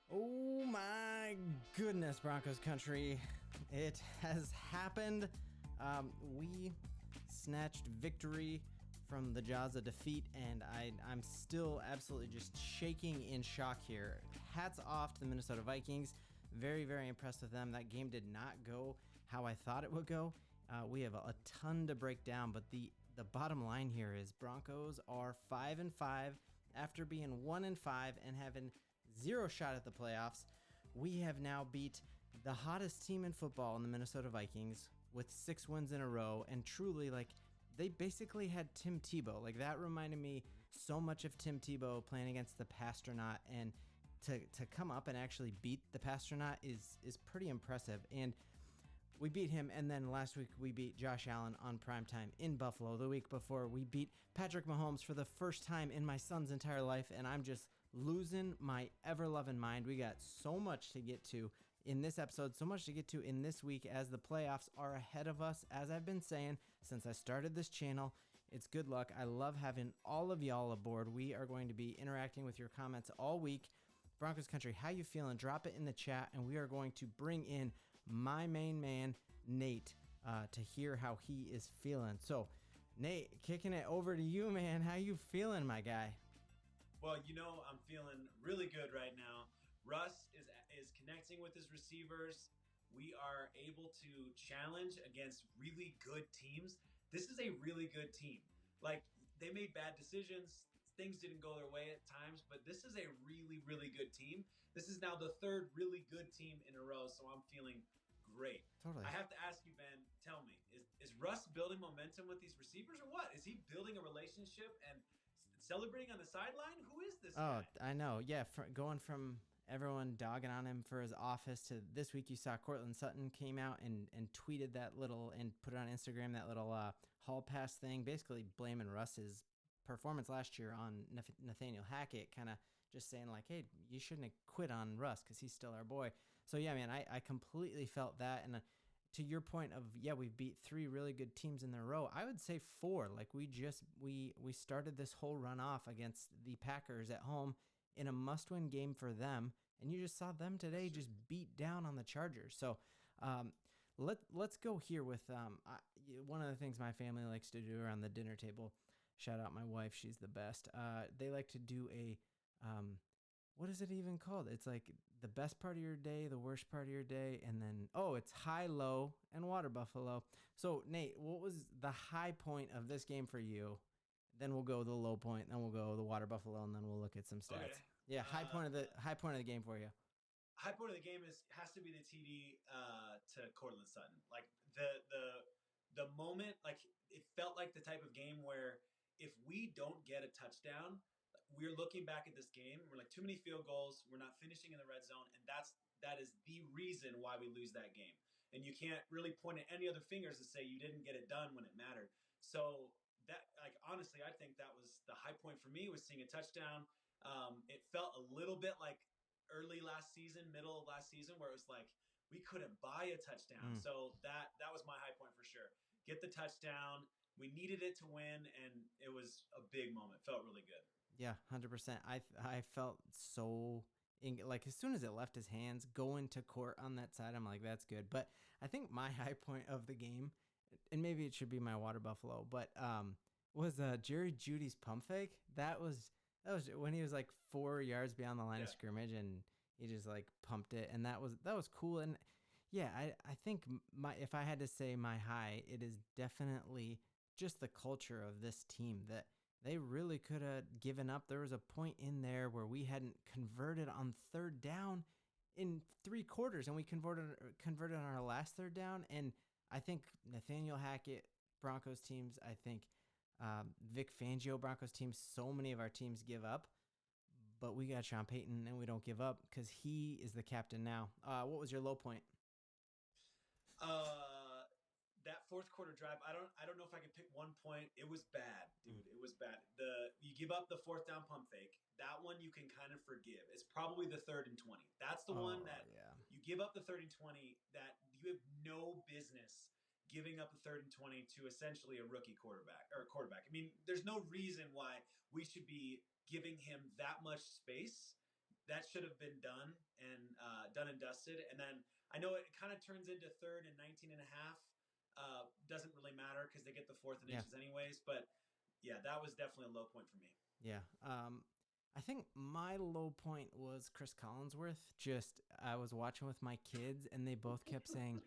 Oh my goodness, Broncos country. It has happened. We snatched victory from the jaws of defeat, and I'm still absolutely just shaking in shock here. Hats off to the Minnesota Vikings. Very, very impressed with them. That game did not go how I thought it would go. We have a ton to break down, but the bottom line here is Broncos are 5-5 after being 1-5 and having zero shot at the playoffs. We have now beat the hottest team in football in the Minnesota Vikings with 6 wins in a row, and truly, they basically had Tim Tebow. That reminded me so much of Tim Tebow playing against the Pastronaut, and to come up and actually beat the Pastronaut is pretty impressive. And we beat him, and then last week we beat Josh Allen on primetime in Buffalo. The week before, we beat Patrick Mahomes for the first time in my son's entire life, and I'm just losing my ever-loving mind. We got so much to get to in this episode, so much to get to in this week as the playoffs are ahead of us. As I've been saying since I started this channel, it's good luck. I love having all of y'all aboard. We are going to be interacting with your comments all week. Broncos country, how you feeling? Drop it in the chat, and we are going to bring in my main man, Nate, to hear how he is feeling. So, Nate, kicking it over to you, man. How you feeling, my guy? Well, I'm feeling really good right now. Russ is connecting with his receivers. We are able to challenge against really good teams. This is a really good team. They made bad decisions. Things didn't go their way at times, but this is a really, really good team. This is now the third really good team in a row, so I'm feeling great. Totally. I have to ask you, Ben, tell me, is Russ building momentum with these receivers or what? Is he building a relationship and celebrating on the sideline? Who is this guy? I know. Yeah, going from everyone dogging on him for his office to this week, you saw Cortland Sutton came out and tweeted that little and put it on Instagram, that little hall pass thing, basically blaming Russ's performance last year on Nathaniel Hackett, kind of just saying hey, you shouldn't have quit on Russ because he's still our boy. So yeah, man, I completely felt that. And to your point of, we beat 3 really good teams in a row, I would say 4. We started this whole run off against the Packers at home in a must-win game for them, and you just saw them today just beat down on the Chargers. So let's go here with one of the things my family likes to do around the dinner table. Shout out my wife, she's the best. They like to do a what is it even called? It's the best part of your day, the worst part of your day, and then it's high, low, and water buffalo. So Nate, what was the high point of this game for you? Then we'll go the low point, then we'll go the water buffalo, and then we'll look at some stats. Okay. Yeah, high point of the game for you. High point of the game has to be the TD to Cortland Sutton. The moment, it felt like the type of game where if we don't get a touchdown, we're looking back at this game. We're too many field goals. We're not finishing in the red zone, and that is the reason why we lose that game. And you can't really point at any other fingers to say you didn't get it done when it mattered. So that, honestly, I think that was the high point for me, was seeing a touchdown. It felt a little bit like early last season, middle of last season, where it was we couldn't buy a touchdown. So that was my high point for sure. Get the touchdown. We needed it to win, and it was a big moment. Felt really good. Yeah, 100%. I felt so as soon as it left his hands, going to court on that side, I'm like, that's good. But I think my high point of the game, and maybe it should be my water buffalo, but was Jerry Jeudy's pump fake. That was when he was 4 yards beyond the line of scrimmage, and he just pumped it, and that was cool. And yeah, I think if I had to say my high, it is definitely just the culture of this team, that they really could have given up. There was a point in there where we hadn't converted on third down in 3 quarters, and we converted on our last third down. And I think Nathaniel Hackett Broncos teams, I think Vic Fangio Broncos teams, so many of our teams give up, but we got Sean Payton and we don't give up because he is the captain now. What was your low point? That fourth quarter drive, I don't know if I could pick one point. It was bad, dude. It was bad. You give up the 4th down pump fake. That one you can kind of forgive. It's probably the 3rd and 20. That's the one that you give up the 3rd and 20, that you have no business giving up a 3rd and 20 to essentially a rookie quarterback. I mean, there's no reason why we should be giving him that much space that should have been done and dusted. And then I know it kind of turns into third and 19 and a half. Doesn't really matter because they get the fourth and inches anyways. But yeah, that was definitely a low point for me. Yeah. I think my low point was Chris Collinsworth. I was watching with my kids, and they both kept saying,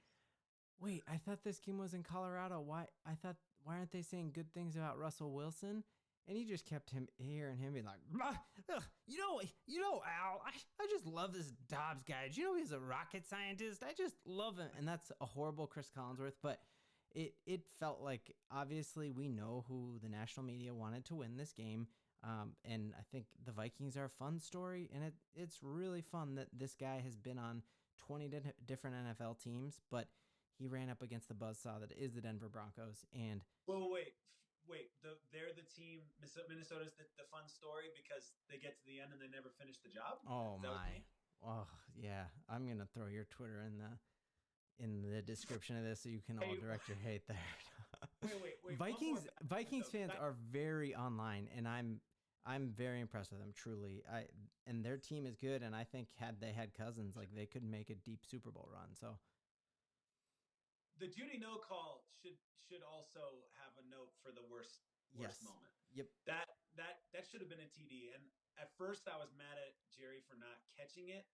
"Wait, I thought this game was in Colorado. Why aren't they saying good things about Russell Wilson?" And he just kept hearing him be like, Al, I just love this Dobbs guy. Do you know he's a rocket scientist? I just love him. And that's a horrible Chris Collinsworth, but it felt like, obviously, we know who the national media wanted to win this game. And I think the Vikings are a fun story, and it's really fun that this guy has been on 20 different NFL teams, but he ran up against the buzzsaw that is the Denver Broncos. And wait, they're the team. Minnesota's the fun story because they get to the end and they never finish the job. Oh my! Oh yeah, I'm gonna throw your Twitter in the description of this so you can all direct your hate there. Wait. Vikings fans are very online, and I'm very impressed with them. Truly, and their team is good, and I think had they had Cousins, like, they could make a deep Super Bowl run. So the Judy no call should also have a note for the worst moment. Yep. That should have been a TD. And at first I was mad at Jerry for not catching it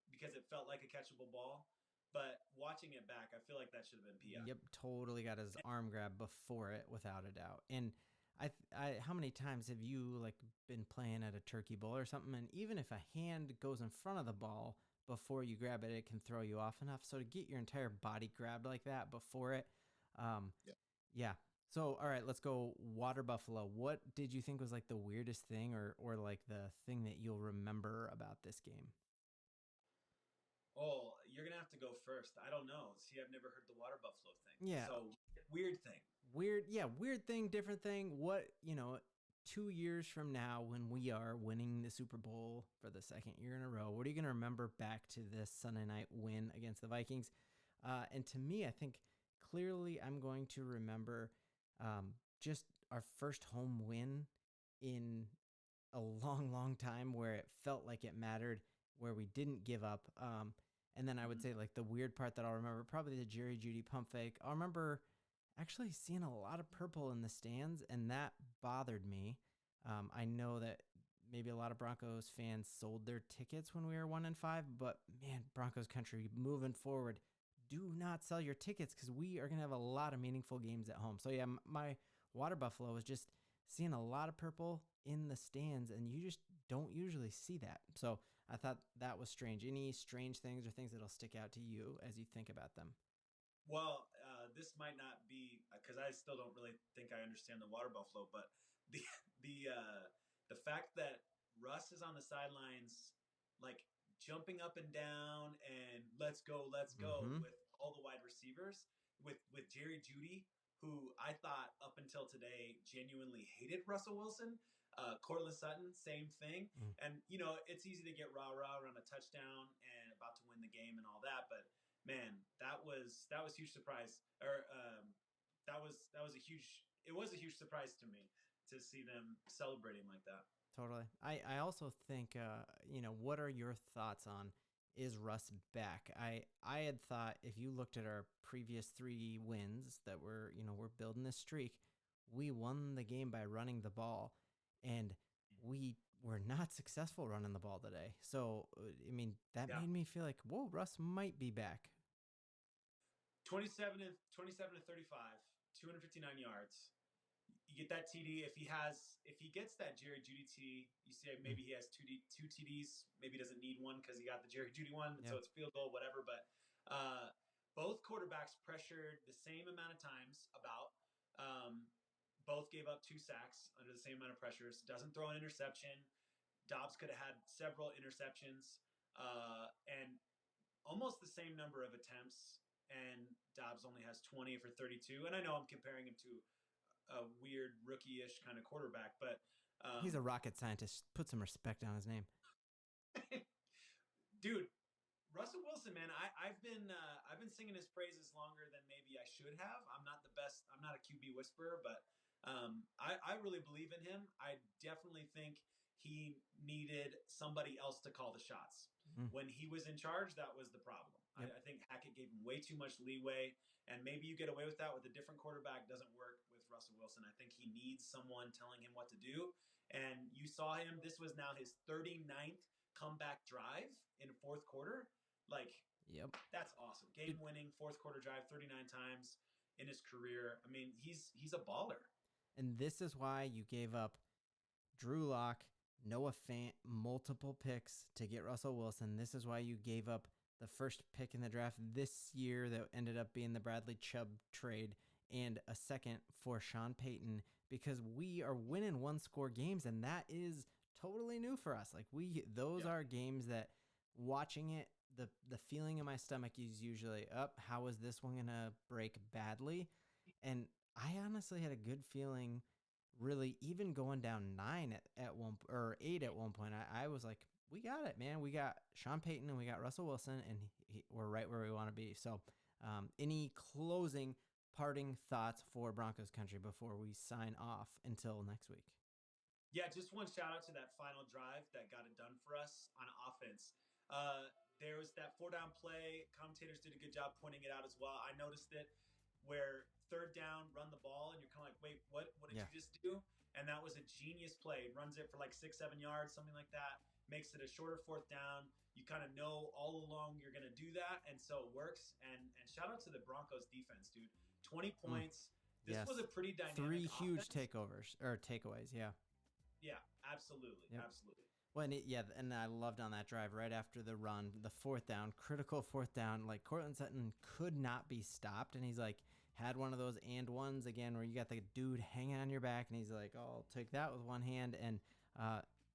because it felt like a catchable ball. But watching it back, I feel like that should have been PI. Yep, totally got his arm grab before it, without a doubt. And I how many times have you, like, been playing at a turkey bowl or something, and even if a hand goes in front of the ball before you grab it, it can throw you off enough. So to get your entire body grabbed like that before it, yeah. So, all right, let's go water buffalo. What did you think was, like, the weirdest thing or like the thing that you'll remember about this game? Oh, you're going to have to go first. I don't know. See, I've never heard the water buffalo thing. Yeah. So, weird thing. Weird thing, different thing. What, 2 years from now, when we are winning the Super Bowl for the second year in a row, what are you going to remember back to this Sunday night win against the Vikings? And to me, I think clearly I'm going to remember just our first home win in a long, long time, where it felt like it mattered, where we didn't give up. And then I would say, like, the weird part that I'll remember, probably the Jerry Jeudy pump fake. I'll remember actually seeing a lot of purple in the stands, and that bothered me. I know that maybe a lot of Broncos fans sold their tickets when we were 1-5, but man, Broncos country, moving forward, do not sell your tickets, because we are going to have a lot of meaningful games at home. So yeah, my water buffalo was just seeing a lot of purple in the stands, and you just don't usually see that. So I thought that was strange. Any strange things or things that'll stick out to you as you think about them? Well, this might not be because I still don't really think I understand the water buffalo, but the the fact that Russ is on the sidelines, like, jumping up and down and let's go with all the wide receivers, with Jerry Jeudy, who I thought up until today genuinely hated Russell Wilson. Cortland Sutton, same thing. And it's easy to get rah-rah around a touchdown and about to win the game and all that, but man, that was a huge surprise. Or it was a huge surprise to me to see them celebrating like that. Totally. I also think, what are your thoughts on, is Russ back? I had thought, if you looked at our previous 3 wins that we're building this streak, we won the game by running the ball, and we were not successful running the ball today. So, I mean, that made me feel like, whoa, Russ might be back. 27 to 35, 259 yards. You get that TD. If he gets that Jerry Jeudy TD, you see maybe he has two TDs. Maybe he doesn't need one because he got the Jerry Jeudy one, so it's field goal, whatever. But both quarterbacks pressured the same amount of times. Both gave up 2 sacks under the same amount of pressures. Doesn't throw an interception. Dobbs could have had several interceptions, and almost the same number of attempts. And Dobbs only has 20 for 32. And I know I'm comparing him to a weird rookie-ish kind of quarterback, but he's a rocket scientist. Put some respect on his name. Dude, Russell Wilson, man, I've been singing his praises longer than maybe I should have. I'm not the best. I'm not a QB whisperer, but I really believe in him. I definitely think he needed somebody else to call the shots. When he was in charge, that was the problem. Yep. I think Hackett gave him way too much leeway, and maybe you get away with that with a different quarterback. Doesn't work with Russell Wilson. I think he needs someone telling him what to do. And you saw him. This was now his 39th comeback drive in fourth quarter. Like, Yep. That's awesome. Game-winning fourth quarter drive 39 times in his career. I mean, he's a baller. And this is why you gave up Drew Lock, Noah Fant, multiple picks to get Russell Wilson. This is why you gave up the first pick in the draft this year that ended up being the Bradley Chubb trade and a second for Sean Payton, because we are winning one-score games, and that is totally new for us. Like those are games that watching it, the feeling in my stomach is usually up. How is this one gonna break badly? And I honestly had a good feeling, really, even going down 9 at one or 8 at one point. I was like, we got it, man. We got Sean Payton and we got Russell Wilson, and we're right where we want to be. So, any closing parting thoughts for Broncos country before we sign off until next week? Yeah, just one shout out to that final drive that got it done for us on offense. There was that 4-down play. Commentators did a good job pointing it out as well. I noticed it where third down, run the ball, and you're kind of like, wait, what did you just do? And that was a genius play. It runs it for like 6-7 yards, something like that. Makes it a shorter fourth down. You kind of know all along you're going to do that, and so it works. And shout out to the Broncos defense, dude. 20 points. This was a pretty dynamic 3 huge offense. takeaways, yeah. Yeah, absolutely. Yep. Absolutely. Well, and I loved on that drive right after the run, the fourth down, critical fourth down. Like, Courtland Sutton could not be stopped, and he's like, had one of those and ones again where you got the dude hanging on your back, and he's like, oh, I'll take that with one hand. And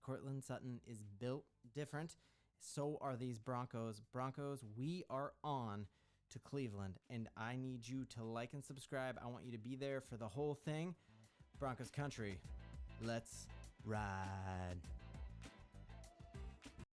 Courtland Sutton is built different. So are these Broncos. Broncos, we are on to Cleveland, and I need you to like and subscribe. I want you to be there for the whole thing. Broncos country, let's ride.